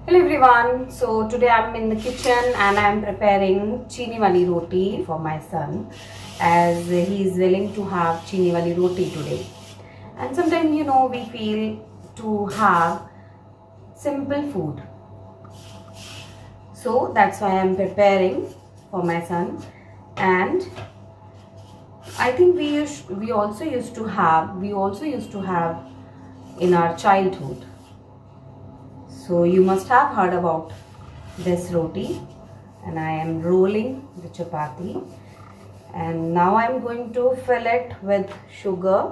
Hello everyone. So today I'm in the kitchen and I'm preparing chini wali roti for my son, as he is willing to have chini wali roti today. And sometimes we feel to have simple food. So that's why I'm preparing for my son. And I think we also used to have in our childhood. So you must have heard about this roti, and I am rolling the chapati, and now I am going to fill it with sugar.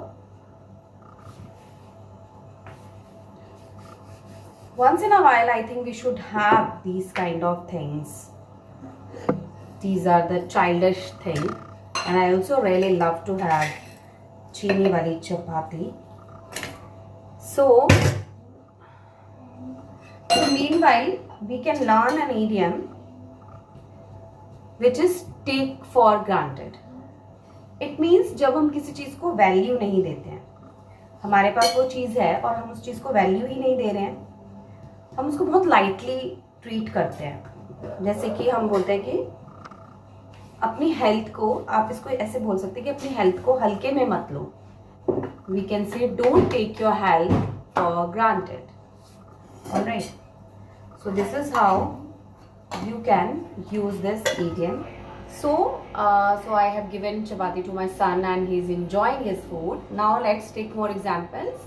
Once in a while I think we should have these kind of things. These are the childish thing, and I also really love to have chini wali chapati. So meanwhile, we can learn an idiom which is take for granted. It means जब हम किसी चीज़ को value नहीं देते हैं, हमारे पास वो चीज़ है और हम उस चीज़ को वैल्यू ही नहीं दे रहे हैं, हम उसको बहुत लाइटली ट्रीट करते हैं. जैसे कि हम बोलते हैं कि अपनी हेल्थ को, आप इसको ऐसे बोल सकते हैं कि अपनी हेल्थ को हल्के में मत लो. We can say don't take your health for granted. Alright. So this is how you can use this idiom. So I have given chapati to my son and he is enjoying his food. Now let's take more examples.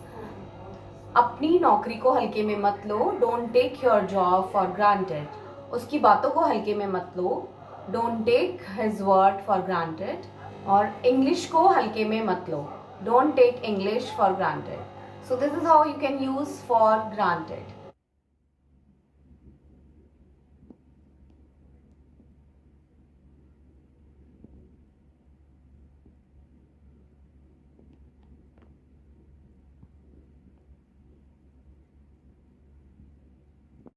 अपनी नौकरी को हल्के में मत लो. Don't take your job for granted. उसकी बातों को हल्के में मत लो. Don't take his word for granted. और English को हल्के में मत लो. Don't take English for granted. So this is how you can use for granted.